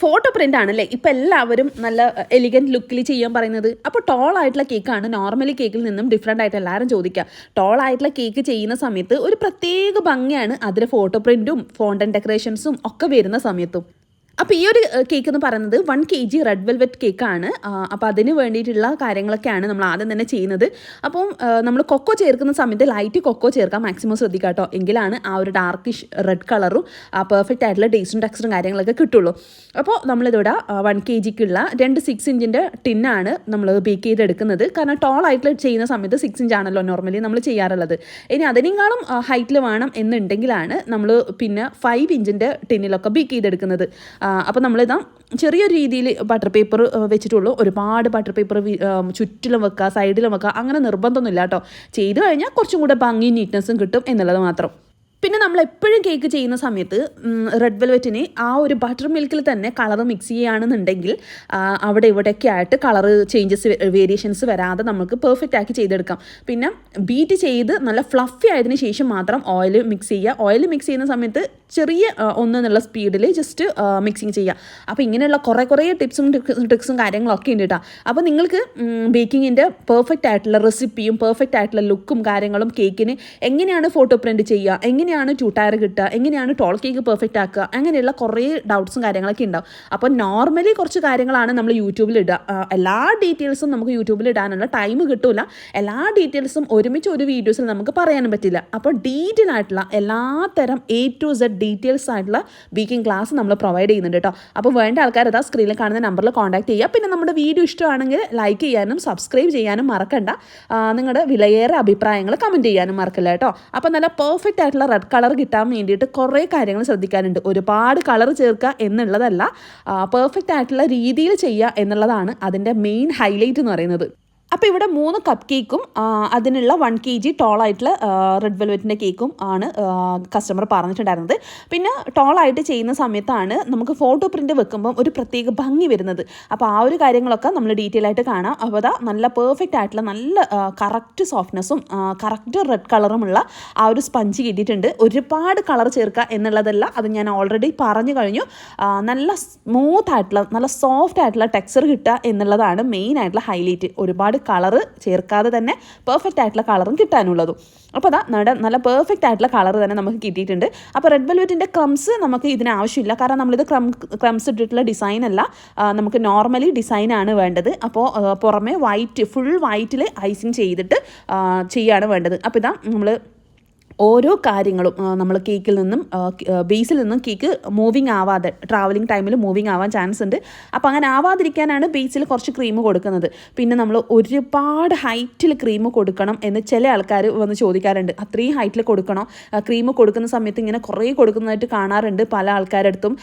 Photo print ആണല്ലേ ഇപ്പോൾ എല്ലാവരും നല്ല എലിഗൻറ്റ് ലുക്കിൽ ചെയ്യാൻ പറയുന്നത്. അപ്പോൾ ടോൾ ആയിട്ടുള്ള കേക്കാണ് നോർമലി കേക്കിൽ നിന്നും ഡിഫറെൻ്റ് ആയിട്ട് എല്ലാവരും ചോദിക്കുക. ടോൾ ആയിട്ടുള്ള കേക്ക് ചെയ്യുന്ന സമയത്ത് ഒരു പ്രത്യേക ഭംഗിയാണ് അതിൽ ഫോട്ടോ പ്രിൻറ്റും ഫോണ്ടൻ ഡെക്കറേഷൻസും ഒക്കെ വരുന്ന സമയത്തും. അപ്പോൾ ഈ ഒരു കേക്ക് എന്ന് പറയുന്നത് 1 kg റെഡ് വെൽവെറ്റ് കേക്കാണ്. അപ്പോൾ അതിന് വേണ്ടിയിട്ടുള്ള കാര്യങ്ങളൊക്കെയാണ് നമ്മൾ ആദ്യം തന്നെ ചെയ്യുന്നത്. അപ്പം നമ്മൾ കൊക്കോ ചേർക്കുന്ന സമയത്ത് ലൈറ്റ് കൊക്കോ ചേർക്കാൻ മാക്സിമം ശ്രദ്ധിക്കുക കേട്ടോ. എങ്കിലാണ് ആ ഒരു ഡാർക്കിഷ് റെഡ് കളറും പെർഫെക്റ്റ് ആയിട്ടുള്ള ടേസ്റ്റും ടെക്സ്ചറും കാര്യങ്ങളൊക്കെ കിട്ടുള്ളൂ. അപ്പോൾ നമ്മളിതിവിടെ 1 kgക്കുള്ള 2 6 ഇഞ്ചിൻ്റെ ടിന്നാണ് നമ്മൾ ബേക്ക് ചെയ്തെടുക്കുന്നത്. കാരണം ടോൾ ആയിട്ട് ചെയ്യുന്ന സമയത്ത് 6 ഇഞ്ച് ആണല്ലോ നോർമലി നമ്മൾ ചെയ്യാറുള്ളത്. ഇനി അതിനേക്കാളും ഹൈറ്റിൽ വേണം എന്നുണ്ടെങ്കിലാണ് നമ്മൾ പിന്നെ 5 ഇഞ്ചിൻ്റെ ടിന്നിലൊക്കെ ബേക്ക് ചെയ്തെടുക്കുന്നത്. അപ്പോൾ നമ്മളിതാ ചെറിയൊരു രീതിയിൽ ബട്ടർ പേപ്പർ വെച്ചിട്ടുള്ളൂ. ഒരുപാട് ബട്ടർ പേപ്പർ ചുറ്റിലും വെക്കുക, സൈഡിലും വെക്കുക, അങ്ങനെ നിർബന്ധമൊന്നുമില്ല കേട്ടോ. ചെയ്ത് കഴിഞ്ഞാൽ കുറച്ചും കൂടെ ഭംഗിയും നീറ്റ്നെസ്സും കിട്ടും എന്നുള്ളത് മാത്രം. പിന്നെ നമ്മൾ എപ്പോഴും കേക്ക് ചെയ്യുന്ന സമയത്ത് റെഡ് വെൽവെറ്റിന് ആ ഒരു ബട്ടർ മിൽക്കിൽ തന്നെ കളർ മിക്സ് ചെയ്യുകയാണെന്നുണ്ടെങ്കിൽ അവിടെ ഇവിടെയൊക്കെ ആയിട്ട് കളർ ചേഞ്ചസ് വേരിയേഷൻസ് വരാതെ നമുക്ക് പെർഫെക്റ്റ് ആക്കി ചെയ്തെടുക്കാം. പിന്നെ ബീറ്റ് ചെയ്ത് നല്ല ഫ്ലഫി ആയതിനു ശേഷം മാത്രം ഓയിൽ മിക്സ് ചെയ്യുക. ഓയിൽ മിക്സ് ചെയ്യുന്ന സമയത്ത് ചെറിയ ഒന്നെന്നുള്ള സ്പീഡിൽ ജസ്റ്റ് മിക്സിങ് ചെയ്യുക. അപ്പോൾ ഇങ്ങനെയുള്ള കുറേ ടിപ്സും ട്രിക്സും കാര്യങ്ങളൊക്കെ ഉണ്ട് കേട്ടോ. അപ്പോൾ നിങ്ങൾക്ക് ബേക്കിങ്ങിൻ്റെ പെർഫെക്റ്റ് ആയിട്ടുള്ള റെസിപ്പിയും പെർഫെക്റ്റ് ആയിട്ടുള്ള ലുക്കും കാര്യങ്ങളും കേക്കിന് എങ്ങനെയാണ് ഫോട്ടോ പ്രിൻറ്റ് ചെയ്യുക, എങ്ങനെയാണ് ടയർ കിട്ടുക, എങ്ങനെയാണ് ടോൾ കേക്ക് പെർഫെക്റ്റ് ആക്കുക, അങ്ങനെയുള്ള കുറേ ഡൗട്ട്സും കാര്യങ്ങളൊക്കെ ഉണ്ടാവും. അപ്പോൾ നോർമലി കുറച്ച് കാര്യങ്ങളാണ് നമ്മൾ യൂട്യൂബിൽ ഇടുക. എല്ലാ ഡീറ്റെയിൽസും നമുക്ക് യൂട്യൂബിൽ ഇടാനുള്ള ടൈം കിട്ടില്ല. എല്ലാ ഡീറ്റെയിൽസും ഒരുമിച്ച് ഒരു വീഡിയോസിൽ നമുക്ക് പറയാനും പറ്റില്ല. അപ്പോൾ ഡീറ്റെയിൽ ആയിട്ടുള്ള എല്ലാത്തരം A to Z ഡീറ്റെയിൽസ് ആയിട്ടുള്ള ബേക്കിംഗ് ക്ലാസ് നമ്മൾ പ്രൊവൈഡ് ചെയ്യുന്നുണ്ട് കേട്ടോ. അപ്പോൾ വേണ്ട ആൾക്കാർ അതാ സ്ക്രീനിൽ കാണുന്ന നമ്പറിൽ കോൺടാക്ട് ചെയ്യുക. പിന്നെ നമ്മുടെ വീഡിയോ ഇഷ്ടമാണെങ്കിൽ ലൈക്ക് ചെയ്യാനും സബ്സ്ക്രൈബ് ചെയ്യാനും മറക്കണ്ട. നിങ്ങളുടെ വിലയേറെ അഭിപ്രായങ്ങൾ കമൻറ്റ് ചെയ്യാനും മറക്കില്ല കേട്ടോ. അപ്പോൾ നല്ല പെർഫെക്റ്റ് ആയിട്ടുള്ള റെഡ് കളർ കിട്ടാൻ വേണ്ടിയിട്ട് കുറേ കാര്യങ്ങൾ ശ്രദ്ധിക്കാനുണ്ട്. ഒരുപാട് കളർ ചേർക്കുക എന്നുള്ളതല്ല, പെർഫെക്റ്റ് ആയിട്ടുള്ള രീതിയിൽ ചെയ്യുക എന്നുള്ളതാണ് അതിൻ്റെ മെയിൻ ഹൈലൈറ്റ് എന്ന് പറയുന്നത്. അപ്പോൾ ഇവിടെ 3 കപ്പ് കേക്കും അതിനുള്ള 1 kg ടോളായിട്ടുള്ള റെഡ് വെൽവെറ്റിൻ്റെ കേക്കും ആണ് കസ്റ്റമർ പറഞ്ഞിട്ടുണ്ടായിരുന്നത്. പിന്നെ ടോളായിട്ട് ചെയ്യുന്ന സമയത്താണ് നമുക്ക് ഫോട്ടോ പ്രിൻ്റ് വെക്കുമ്പം ഒരു പ്രത്യേക ഭംഗി വരുന്നത്. അപ്പോൾ ആ ഒരു കാര്യങ്ങളൊക്കെ നമ്മൾ ഡീറ്റെയിൽ ആയിട്ട് കാണാം. അപ്പോൾ അതാ നല്ല പെർഫെക്റ്റ് ആയിട്ടുള്ള നല്ല കറക്റ്റ് സോഫ്റ്റ്നെസ്സും കറക്റ്റ് റെഡ് കളറുമുള്ള ആ ഒരു സ്പഞ്ച് കിട്ടിയിട്ടുണ്ട്. ഒരുപാട് കളർ ചേർക്കുക എന്നുള്ളതല്ല, അത് ഞാൻ ഓൾറെഡി പറഞ്ഞു കഴിഞ്ഞു. നല്ല സ്മൂത്ത് ആയിട്ടുള്ള നല്ല സോഫ്റ്റ് ആയിട്ടുള്ള ടെക്സ്ചർ കിട്ടുക എന്നുള്ളതാണ് മെയിൻ ആയിട്ടുള്ള ഹൈലൈറ്റ്. ഒരുപാട് കളറ് ചേർക്കാതെ തന്നെ പെർഫെക്റ്റ് ആയിട്ടുള്ള കളറും കിട്ടാനുള്ളതും. അപ്പോൾ അതാ നല്ല പെർഫെക്റ്റ് ആയിട്ടുള്ള കളർ തന്നെ നമുക്ക് കിട്ടിയിട്ടുണ്ട്. അപ്പോൾ റെഡ് വെൽവെറ്റിൻ്റെ ക്രംസ് നമുക്ക് ഇതിന് ആവശ്യമില്ല. കാരണം നമ്മളിത് ക്രംസ് ഇട്ടിട്ടുള്ള ഡിസൈൻ അല്ല, നമുക്ക് നോർമലി ഡിസൈനാണ് വേണ്ടത്. അപ്പോൾ പുറമെ ഫുൾ വൈറ്റിൽ ഐസിങ് ചെയ്തിട്ട് ചെയ്യാണ് വേണ്ടത്. അപ്പോൾ ഇതാ നമ്മൾ ഓരോ കാര്യങ്ങളും നമ്മൾ കേക്കിൽ നിന്നും ബേസിൽ നിന്നും കേക്ക് മൂവിങ് ആവാതെ ട്രാവലിംഗ് ടൈമിൽ മൂവിങ് ആവാൻ ചാൻസ് ഉണ്ട്. അപ്പോൾ അങ്ങനെ ആവാതിരിക്കാനാണ് ബേസിൽ കുറച്ച് ക്രീം കൊടുക്കുന്നത്. പിന്നെ നമ്മൾ ഒരുപാട് ഹൈറ്റിൽ ക്രീം കൊടുക്കണം എന്ന് ചില ആൾക്കാർ വന്ന് ചോദിക്കാറുണ്ട്. അത്രയും ഹൈറ്റിൽ കൊടുക്കണോ? ക്രീം കൊടുക്കുന്ന സമയത്ത് ഇങ്ങനെ കുറേ കൊടുക്കുന്നതായിട്ട് കാണാറുണ്ട് പല ആൾക്കാരുടെ അടുത്തും.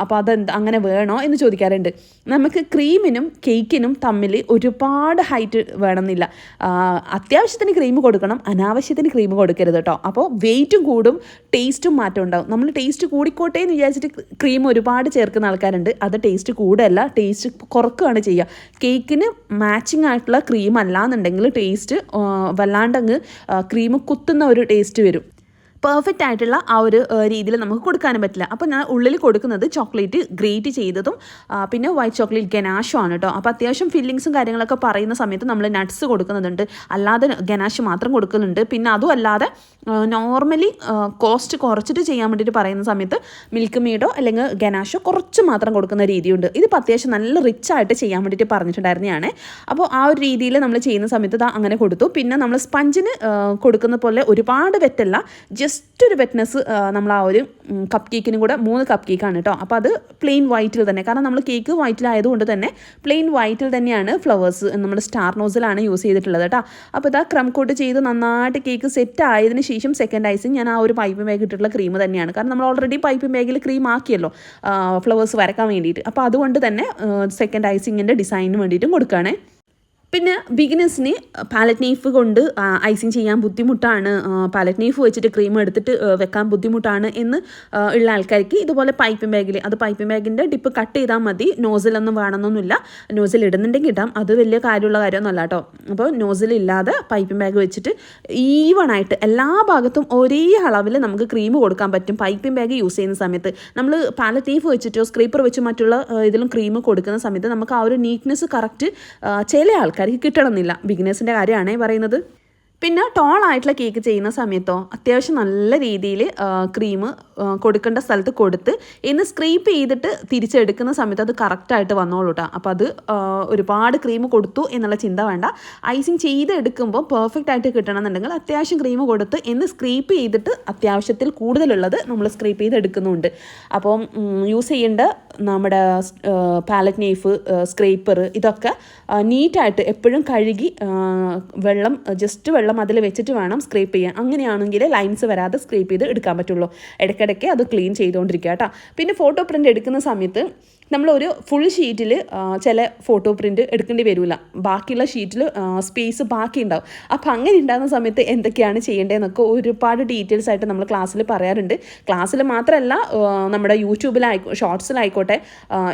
അപ്പോൾ അങ്ങനെ വേണോ എന്ന് ചോദിക്കാറുണ്ട്. നമുക്ക് ക്രീമിനും കേക്കിനും തമ്മിൽ ഒരുപാട് ഹൈറ്റ് വേണമെന്നില്ല. അത്യാവശ്യത്തിന് ക്രീം കൊടുക്കണം, അനാവശ്യത്തിന് ക്രീം കൊടുക്കരുത് കേട്ടോ. അപ്പോൾ വെയിറ്റും കൂടും, ടേസ്റ്റും മാറ്റം ഉണ്ടാവും. നമ്മൾ ടേസ്റ്റ് കൂടിക്കോട്ടെ എന്ന് വിചാരിച്ചിട്ട് ക്രീം ഒരുപാട് ചേർക്കുന്ന ആൾക്കാരുണ്ട്. അത് ടേസ്റ്റ് കൂടല്ല, ടേസ്റ്റ് കുറക്കുകയാണ് ചെയ്യുക. കേക്കിന് മാച്ചിങ് ആയിട്ടുള്ള ക്രീം അല്ലാന്നുണ്ടെങ്കിൽ ടേസ്റ്റ് വല്ലാണ്ടങ്ങ് ക്രീം കുത്തുന്ന ഒരു ടേസ്റ്റ് വരും. പെർഫെക്റ്റ് ആയിട്ടുള്ള ആ ഒരു രീതിയിൽ നമുക്ക് കൊടുക്കാനും പറ്റില്ല. അപ്പോൾ ഞാൻ ഉള്ളിൽ കൊടുക്കുന്നത് ചോക്ലേറ്റ് ഗ്രേറ്റ് ചെയ്തതും പിന്നെ വൈറ്റ് ചോക്ലേറ്റ് ഗനാഷും ആണ് കേട്ടോ. അപ്പോൾ അത്യാവശ്യം ഫില്ലിങ്സും കാര്യങ്ങളൊക്കെ പറയുന്ന സമയത്ത് നമ്മൾ നട്ട്സ് കൊടുക്കുന്നുണ്ട്, അല്ലാതെ ഗനാഷ് മാത്രം കൊടുക്കുന്നുണ്ട്. പിന്നെ അതും അല്ലാതെ നോർമലി കോസ്റ്റ് കുറച്ചിട്ട് ചെയ്യാൻ വേണ്ടിയിട്ട് പറയുന്ന സമയത്ത് മിൽക്ക് മെയ്ഡോ അല്ലെങ്കിൽ ഗനാഷോ കുറച്ച് മാത്രം കൊടുക്കുന്ന രീതിയുണ്ട്. ഇതിപ്പോൾ അത്യാവശ്യം നല്ല റിച്ച് ആയിട്ട് ചെയ്യാൻ വേണ്ടിയിട്ട് പറഞ്ഞിട്ടുണ്ടായിരുന്നതാണ്. അപ്പോൾ ആ ഒരു രീതിയിൽ നമ്മൾ ചെയ്യുന്ന സമയത്ത് അങ്ങനെ കൊടുത്തു. പിന്നെ നമ്മൾ സ്പഞ്ചിന് കൊടുക്കുന്ന പോലെ ഒരുപാട് വെറ്റല്ല, ജസ്റ്റ് ഒരു വെറ്റ്നെസ് നമ്മൾ ആ ഒരു കപ്പ് കേക്കിനും കൂടെ 3 കപ്പ് കേക്കാണ് കേട്ടോ. അപ്പോൾ അത് പ്ലെയിൻ വൈറ്റിൽ തന്നെ, കാരണം നമ്മൾ കേക്ക് വൈറ്റിലായതുകൊണ്ട് തന്നെ പ്ലെയിൻ വൈറ്റിൽ തന്നെയാണ് ഫ്ലവേഴ്സ് നമ്മൾ സ്റ്റാർ നോസിലാണ് യൂസ് ചെയ്തിട്ടുള്ളത് കേട്ടോ. അപ്പോൾ ഇതാ ക്രം കോട്ട് ചെയ്ത് നന്നായിട്ട് കേക്ക് സെറ്റ് ആയതിനു ശേഷം സെക്കൻഡ് ഐസിങ് ഞാൻ ആ ഒരു പൈപ്പിംഗ് ബാഗ് ഇട്ടിട്ടുള്ള ക്രീം തന്നെയാണ്. കാരണം നമ്മൾ ഓൾറെഡി പൈപ്പിംഗ് ബാഗിൽ ക്രീം ആക്കിയല്ലോ ഫ്ലവേഴ്സ് വരക്കാൻ വേണ്ടിയിട്ട്. അപ്പോൾ അതുകൊണ്ട് തന്നെ സെക്കൻഡ് ഐസിങ്ങിൻ്റെ ഡിസൈനിന് വേണ്ടിയിട്ടും കൊടുക്കുകയാണേ. പിന്നെ ബിഗിനേഴ്സിന് പാലറ്റ് നൈഫ് കൊണ്ട് ഐസിങ് ചെയ്യാൻ ബുദ്ധിമുട്ടാണ്, പാലറ്റ് നൈഫ് വെച്ചിട്ട് ക്രീം എടുത്തിട്ട് വെക്കാൻ ബുദ്ധിമുട്ടാണ് എന്ന് ഉള്ള ആൾക്കാർക്ക് ഇതുപോലെ പൈപ്പിംഗ് ബാഗിൽ, അത് പൈപ്പിംഗ് ബാഗിൻ്റെ ഡിപ്പ് കട്ട് ചെയ്താൽ മതി, നോസിലൊന്നും വേണമെന്നൊന്നുമില്ല. നോസിൽ ഇടുന്നുണ്ടെങ്കിൽ ഇടാം, അത് വലിയ കാര്യമുള്ള കാര്യമൊന്നുമല്ല കേട്ടോ. അപ്പോൾ നോസിലില്ലാതെ പൈപ്പിംഗ് ബാഗ് വെച്ചിട്ട് ഈവണായിട്ട് എല്ലാ ഭാഗത്തും ഒരേ അളവിൽ നമുക്ക് ക്രീം കൊടുക്കാൻ പറ്റും പൈപ്പിംഗ് ബാഗ് യൂസ് ചെയ്യുന്ന സമയത്ത്. നമ്മൾ പാലറ്റ് നൈഫ് വെച്ചിട്ടോ സ്ക്രീപ്പർ വെച്ച് മറ്റുള്ള ഇതിലും ക്രീം കൊടുക്കുന്ന സമയത്ത് നമുക്ക് ആ ഒരു നീറ്റ്നെസ് കറക്റ്റ് ചില ആൾക്കാർക്ക് കിട്ടണമെന്നില്ല. ബിഗിനേഴ്സിൻ്റെ കാര്യമാണേ പറയുന്നത്. പിന്നെ ടോളായിട്ടുള്ള കേക്ക് ചെയ്യുന്ന സമയത്തോ അത്യാവശ്യം നല്ല രീതിയിൽ ക്രീം കൊടുക്കേണ്ട സ്ഥലത്ത് കൊടുത്ത് ഇന്ന് സ്ക്രീപ്പ് ചെയ്തിട്ട് തിരിച്ചെടുക്കുന്ന സമയത്ത് അത് കറക്റ്റായിട്ട് വന്നോളൂ കേട്ടോ. അപ്പോൾ അത് ഒരുപാട് ക്രീം കൊടുത്തു എന്നുള്ള ചിന്ത വേണ്ട. ഐസിങ് ചെയ്ത് എടുക്കുമ്പോൾ പെർഫെക്റ്റ് ആയിട്ട് കിട്ടണമെന്നുണ്ടെങ്കിൽ അത്യാവശ്യം ക്രീം കൊടുത്ത് ഇന്ന് സ്ക്രീപ്പ് ചെയ്തിട്ട് അത്യാവശ്യത്തിൽ കൂടുതലുള്ളത് നമ്മൾ സ്ക്രീപ്പ് ചെയ്ത് എടുക്കുന്നുണ്ട്. അപ്പം യൂസ് ചെയ്യേണ്ട നമ്മുടെ പാലറ്റ് നൈഫ്, സ്ക്രേപ്പർ ഇതൊക്കെ നീറ്റായിട്ട് എപ്പോഴും കഴുകി ജസ്റ്റ് വെള്ളം അതിൽ വെച്ചിട്ട് വേണം സ്ക്രേപ്പ് ചെയ്യാൻ. അങ്ങനെയാണെങ്കിൽ ലൈൻസ് വരാതെ സ്ക്രേപ്പ് ചെയ്ത് എടുക്കാൻ പറ്റുള്ളൂ. ഇടയ്ക്കിടയ്ക്ക് അത് ക്ലീൻ ചെയ്തുകൊണ്ടിരിക്കുക കേട്ടോ. പിന്നെ ഫോട്ടോ പ്രിൻ്റ് എടുക്കുന്ന സമയത്ത് നമ്മളൊരു ഫുൾ ഷീറ്റിൽ ചില ഫോട്ടോ പ്രിൻ്റ് എടുക്കേണ്ടി വരില്ല, ബാക്കിയുള്ള ഷീറ്റിൽ സ്പേസ് ബാക്കി ഉണ്ടാവും. അപ്പോൾ അങ്ങനെ ഉണ്ടാകുന്ന സമയത്ത് എന്തൊക്കെയാണ് ചെയ്യേണ്ടതെന്നൊക്കെ ഒരുപാട് ഡീറ്റെയിൽസ് ആയിട്ട് നമ്മൾ ക്ലാസ്സിൽ പറയാറുണ്ട്. ക്ലാസ്സിൽ മാത്രമല്ല, നമ്മുടെ ഷോർട്സിലായിക്കോട്ടെ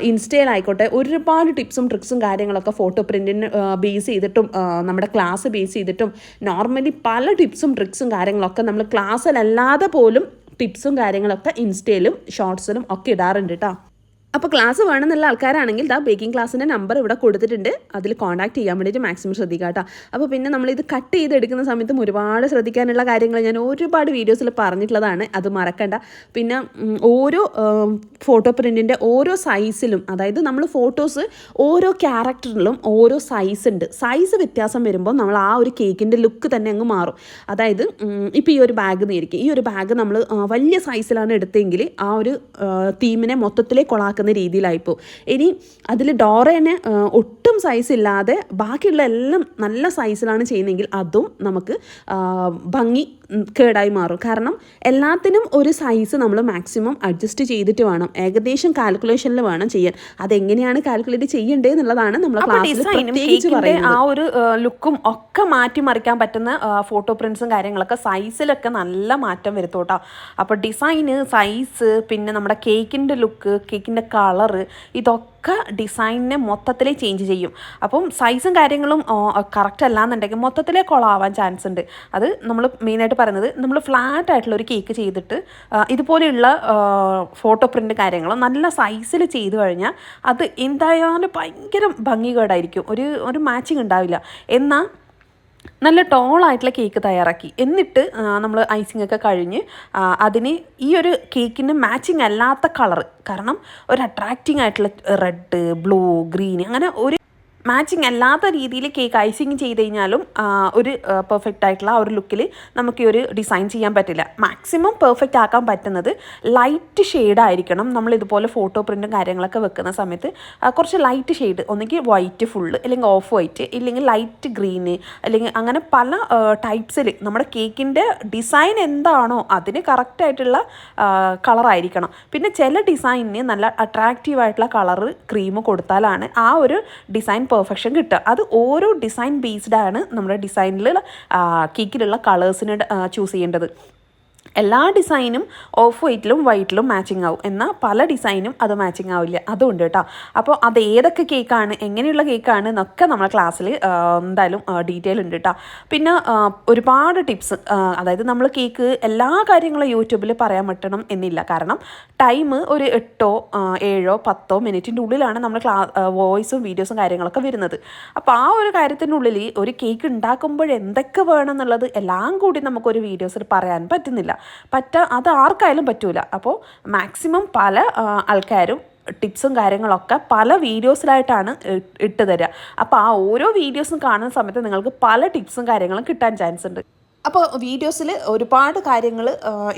ഇൻസ്റ്റയിലായിക്കോട്ടെ ഒരുപാട് ടിപ്സും ട്രിക്സും കാര്യങ്ങളൊക്കെ ഫോട്ടോ പ്രിൻറ്റിന് ബേസ് ചെയ്തിട്ടും നമ്മുടെ ക്ലാസ് ബേസ് ചെയ്തിട്ടും നോർമലി പല ടിപ്സും ട്രിക്സും കാര്യങ്ങളൊക്കെ നമ്മൾ ക്ലാസ്സിലല്ലാതെ പോലും ടിപ്സും കാര്യങ്ങളൊക്കെ ഇൻസ്റ്റയിലും ഷോർട്സിലും ഒക്കെ ഇടാറുണ്ട് കേട്ടോ. അപ്പോൾ ക്ലാസ് വേണമെന്നുള്ള ആൾക്കാരാണെങ്കിൽ ബേക്കിംഗ് ക്ലാസ്സിൻ്റെ നമ്പർ ഇവിടെ കൊടുത്തിട്ടുണ്ട്, അതിൽ കോൺടാക്ട് ചെയ്യാൻ വേണ്ടിയിട്ട് മാക്സിമം ശ്രദ്ധിക്കുക കേട്ടോ. അപ്പോൾ പിന്നെ നമ്മളിത് കട്ട് ചെയ്തെടുക്കുന്ന സമയത്തും ഒരുപാട് ശ്രദ്ധിക്കാനുള്ള കാര്യങ്ങൾ ഞാൻ ഒരുപാട് വീഡിയോസിൽ പറഞ്ഞിട്ടുള്ളതാണ്, അത് മറക്കണ്ട. പിന്നെ ഓരോ ഫോട്ടോ പ്രിൻറ്റിൻ്റെ ഓരോ സൈസിലും, അതായത് നമ്മൾ ഫോട്ടോസ് ഓരോ ക്യാരക്ടറിലും ഓരോ സൈസ് ഉണ്ട്. സൈസ് വ്യത്യാസം വരുമ്പോൾ നമ്മൾ ആ ഒരു കേക്കിൻ്റെ ലുക്ക് തന്നെ അങ്ങ് മാറും. അതായത് ഇപ്പോൾ ഈ ഒരു ബാഗ് നേരിക്കും, ഈ ഒരു ബാഗ് നമ്മൾ വലിയ സൈസിലാണ് എടുത്തെങ്കിൽ ആ ഒരു തീമിനെ മൊത്തത്തിലേ കൊളാക്കുന്ന രീതിയിലായിപ്പോൾ. ഇനി അതിൽ ഡോറേനെ ഒട്ടും സൈസ് ഇല്ലാതെ ബാക്കിയുള്ള എല്ലാം നല്ല സൈസിലാണ് ചെയ്യുന്നതെങ്കിൽ അതും നമുക്ക് ഭംഗി കേടായി മാറും. കാരണം എല്ലാത്തിനും ഒരു സൈസ് നമ്മൾ മാക്സിമം അഡ്ജസ്റ്റ് ചെയ്തിട്ട് വേണം, ഏകദേശം കാൽക്കുലേഷനിൽ വേണം ചെയ്യാൻ. അതെങ്ങനെയാണ് കാൽക്കുലേറ്റ് ചെയ്യേണ്ടത് എന്നുള്ളതാണ് നമ്മൾ ക്ലാസ്സിൽ പ്രത്യേകിച്ച് പറയുന്നത്. ആ ഒരു ലുക്കും ഒക്കെ മാറ്റിമറിക്കാൻ പറ്റുന്ന ഫോട്ടോ പ്രിൻറ്റ്സും കാര്യങ്ങളൊക്കെ സൈസിലൊക്കെ നല്ല മാറ്റം വരുത്തോട്ടോ. അപ്പോൾ ഡിസൈന്, സൈസ്, പിന്നെ നമ്മുടെ കേക്കിൻ്റെ ലുക്ക്, കേക്കിൻ്റെ കളറ്, ഇതൊക്കെ ഡിസൈനിനെ മൊത്തത്തിലേ ചേഞ്ച് ചെയ്യും. അപ്പം സൈസും കാര്യങ്ങളും കറക്റ്റ് അല്ലാന്നുണ്ടെങ്കിൽ മൊത്തത്തിലേ കൊളാവാൻ ചാൻസ് ഉണ്ട്. അത് നമ്മൾ മെയിനായിട്ട് പറയുന്നത്, നമ്മൾ ഫ്ലാറ്റ് ആയിട്ടുള്ള ഒരു കേക്ക് ചെയ്തിട്ട് ഇതുപോലെയുള്ള ഫോട്ടോ പ്രിൻ്റ് കാര്യങ്ങൾ നല്ല സൈസിൽ ചെയ്ത് കഴിഞ്ഞാൽ അത് എന്തായാലും ഭയങ്കര ഭംഗികേടായിരിക്കും, ഒരു മാച്ചിങ് ഉണ്ടാവില്ല. എന്നാൽ നല്ല ടോളായിട്ടുള്ള കേക്ക് തയ്യാറാക്കി എന്നിട്ട് നമ്മൾ ഐസിങ് ഒക്കെ കഴിഞ്ഞ് അതിന് ഈ ഒരു കേക്കിന് മാച്ചിങ് അല്ലാത്ത കളറ്, കാരണം ഒരു അട്രാക്റ്റിംഗ് ആയിട്ടുള്ള റെഡ്, ബ്ലൂ, ഗ്രീൻ, അങ്ങനെ ഒരു മാച്ചിങ് അല്ലാത്ത രീതിയിൽ കേക്ക് ഐസിങ് ചെയ്ത് കഴിഞ്ഞാലും ഒരു പെർഫെക്റ്റ് ആയിട്ടുള്ള ആ ഒരു ലുക്കിൽ നമുക്ക് ഈ ഒരു ഡിസൈൻ ചെയ്യാൻ പറ്റില്ല. മാക്സിമം പെർഫെക്റ്റ് ആക്കാൻ പറ്റുന്നത് ലൈറ്റ് ഷെയ്ഡായിരിക്കണം. നമ്മളിതുപോലെ ഫോട്ടോ പ്രിൻറ്റും കാര്യങ്ങളൊക്കെ വെക്കുന്ന സമയത്ത് കുറച്ച് ലൈറ്റ് ഷെയ്ഡ്, ഒന്നെങ്കിൽ വൈറ്റ് ഫുള്ള്, അല്ലെങ്കിൽ ഓഫ് വൈറ്റ്, ഇല്ലെങ്കിൽ ലൈറ്റ് ഗ്രീന്, അല്ലെങ്കിൽ അങ്ങനെ പല ടൈപ്സിൽ നമ്മുടെ കേക്കിൻ്റെ ഡിസൈൻ എന്താണോ അതിന് കറക്റ്റായിട്ടുള്ള കളറായിരിക്കണം. പിന്നെ ചില ഡിസൈനിന് നല്ല അട്രാക്റ്റീവായിട്ടുള്ള കളറ് ക്രീം കൊടുത്താലാണ് ആ ഒരു ഡിസൈൻ പെർഫെക്ഷൻ കിട്ടുക. അത് ഓരോ ഡിസൈൻ ബേസ്ഡാണ് നമ്മുടെ ഡിസൈനിൽ കേക്കിലുള്ള കളേഴ്സിന് ചൂസ് ചെയ്യേണ്ടത്. എല്ലാ ഡിസൈനും ഓഫ് വൈറ്റിലും വൈറ്റിലും മാച്ചിങ് ആവും, എന്നാൽ പല ഡിസൈനും അത് മാച്ചിങ് ആവില്ല. അതുകൊണ്ട് കേട്ടോ. അപ്പോൾ അത് ഏതൊക്കെ കേക്കാണ്, എങ്ങനെയുള്ള കേക്കാണ് എന്നൊക്കെ നമ്മളെ ക്ലാസ്സിൽ എന്തായാലും ഡീറ്റെയിൽ ഉണ്ട് കേട്ടോ. പിന്നെ ഒരുപാട് ടിപ്സ്, അതായത് നമ്മൾ കേക്ക് എല്ലാ കാര്യങ്ങളും യൂട്യൂബിൽ പറയാൻ പറ്റണം എന്നില്ല. കാരണം ടൈം ഒരു 8 7 10 മിനിറ്റിൻ്റെ ഉള്ളിലാണ് നമ്മൾ വോയിസും വീഡിയോസും കാര്യങ്ങളൊക്കെ വരുന്നത്. അപ്പോൾ ആ ഒരു കാര്യത്തിനുള്ളിൽ ഒരു കേക്ക് ഉണ്ടാക്കുമ്പോൾ എന്തൊക്കെ വേണം എന്നുള്ളത് എല്ലാം കൂടി നമുക്കൊരു വീഡിയോസിൽ പറയാൻ പറ്റുന്നില്ല. അത് ആർക്കായാലും പറ്റൂല. അപ്പോൾ മാക്സിമം പല ആൾക്കാരും ടിപ്സും കാര്യങ്ങളൊക്കെ പല വീഡിയോസിലായിട്ടാണ് ഇട്ട് തരിക. അപ്പോൾ ആ ഓരോ വീഡിയോസും കാണുന്ന സമയത്ത് നിങ്ങൾക്ക് പല ടിപ്സും കാര്യങ്ങളും കിട്ടാൻ ചാൻസ് ഉണ്ട്. അപ്പോൾ വീഡിയോസിൽ ഒരുപാട് കാര്യങ്ങൾ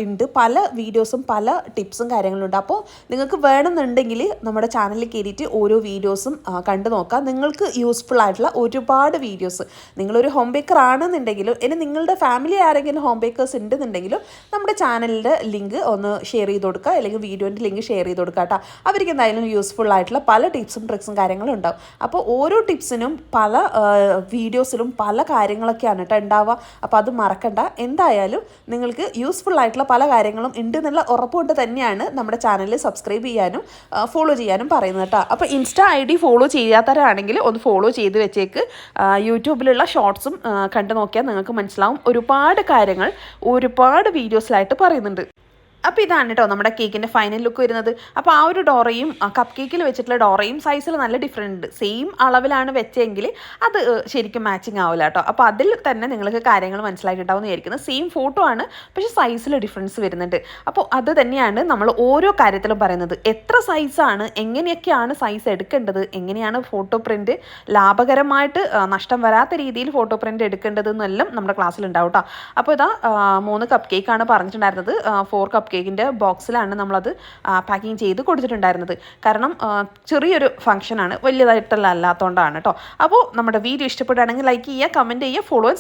ഉണ്ട്, പല വീഡിയോസും പല ടിപ്സും കാര്യങ്ങളുണ്ട്. അപ്പോൾ നിങ്ങൾക്ക് വേണമെന്നുണ്ടെങ്കിൽ നമ്മുടെ ചാനലിൽ കയറിയിട്ട് ഓരോ വീഡിയോസും കണ്ടു നോക്കാം. നിങ്ങൾക്ക് യൂസ്ഫുൾ ആയിട്ടുള്ള ഒരുപാട് വീഡിയോസ്, നിങ്ങളൊരു ഹോം ബേക്കർ ആണെന്നുണ്ടെങ്കിലും ഇനി നിങ്ങളുടെ ഫാമിലി ആരെങ്കിലും ഹോം ബേക്കേഴ്സ് ഉണ്ടെന്നുണ്ടെങ്കിലും നമ്മുടെ ചാനലിൻ്റെ ലിങ്ക് ഒന്ന് ഷെയർ ചെയ്ത് കൊടുക്കുക, അല്ലെങ്കിൽ വീഡിയോൻ്റെ ലിങ്ക് ഷെയർ ചെയ്ത് കൊടുക്കുക കേട്ടോ. അവർക്ക് എന്തായാലും യൂസ്ഫുൾ ആയിട്ടുള്ള പല ടിപ്സും ട്രിക്സും കാര്യങ്ങളും ഉണ്ടാവും. അപ്പോൾ ഓരോ ടിപ്സിനും പല വീഡിയോസിലും പല കാര്യങ്ങളൊക്കെയാണ് കേട്ടോ ഉണ്ടാവുക. അപ്പോൾ അത് മറക്കണ്ട. എന്തായാലും നിങ്ങൾക്ക് യൂസ്ഫുൾ ആയിട്ടുള്ള പല കാര്യങ്ങളും ഉണ്ട് എന്നുള്ള ഉറപ്പുകൊണ്ട് തന്നെയാണ് നമ്മുടെ ചാനൽ സബ്സ്ക്രൈബ് ചെയ്യാനും ഫോളോ ചെയ്യാനും പറയുന്നത് കേട്ടോ. അപ്പോൾ ഇൻസ്റ്റാ ID ഫോളോ ചെയ്യാത്തവരാണെങ്കിൽ ഒന്ന് ഫോളോ ചെയ്ത് വെച്ചേക്ക്. യൂട്യൂബിലുള്ള ഷോർട്സും കണ്ടു നോക്കിയാൽ നിങ്ങൾക്ക് മനസ്സിലാവും, ഒരുപാട് കാര്യങ്ങൾ ഒരുപാട് വീഡിയോസിലായിട്ട് പറയുന്നുണ്ട്. അപ്പോൾ ഇതാണ് കേട്ടോ നമ്മുടെ കേക്കിൻ്റെ ഫൈനൽ ലുക്ക് വരുന്നത്. അപ്പോൾ ആ ഒരു ഡോറയും കപ്പ് കേക്കിൽ വെച്ചിട്ടുള്ള ഡോറയും സൈസിൽ നല്ല ഡിഫറൻറ്റ് ഉണ്ട്. സെയിം അളവിലാണ് വെച്ചെങ്കിൽ അത് ശരിക്കും മാച്ചിങ് ആവില്ല കേട്ടോ. അപ്പോൾ അതിൽ തന്നെ നിങ്ങൾക്ക് കാര്യങ്ങൾ മനസ്സിലായിട്ടുണ്ടാവും എന്ന് വിചാരിക്കുന്നത്. സെയിം ഫോട്ടോ ആണ്, പക്ഷേ സൈസിൽ ഡിഫറൻസ് വരുന്നുണ്ട്. അപ്പോൾ അത് തന്നെയാണ് നമ്മൾ ഓരോ കാര്യത്തിലും പറയുന്നത്. എത്ര സൈസാണ്, എങ്ങനെയൊക്കെയാണ് സൈസ് എടുക്കേണ്ടത്, എങ്ങനെയാണ് ഫോട്ടോ പ്രിൻറ്റ് ലാഭകരമായിട്ട് നഷ്ടം വരാത്ത രീതിയിൽ ഫോട്ടോ പ്രിൻറ്റ് എടുക്കേണ്ടതെന്നെല്ലാം നമ്മുടെ ക്ലാസ്സിലുണ്ടാവും കേട്ടോ. അപ്പോൾ ഇതാ 3 കപ്പ് കേക്കാണ് പറഞ്ഞിട്ടുണ്ടായിരുന്നത്. 4 കപ്പ് കേക്കിൻ്റെ ബോക്സിലാണ് നമ്മളത് പാക്കിങ് ചെയ്ത് കൊടുത്തിട്ടുണ്ടായിരുന്നത്. കാരണം ചെറിയൊരു ഫംഗ്ഷനാണ്, വലിയതായിട്ടുള്ള അല്ലാത്തതുകൊണ്ടാണ് കേട്ടോ. അപ്പോൾ നമ്മുടെ വീഡിയോ ഇഷ്ടപ്പെടുകയാണെങ്കിൽ ലൈക്ക് ചെയ്യുക, കമൻറ്റ് ചെയ്യുക, ഫോളോ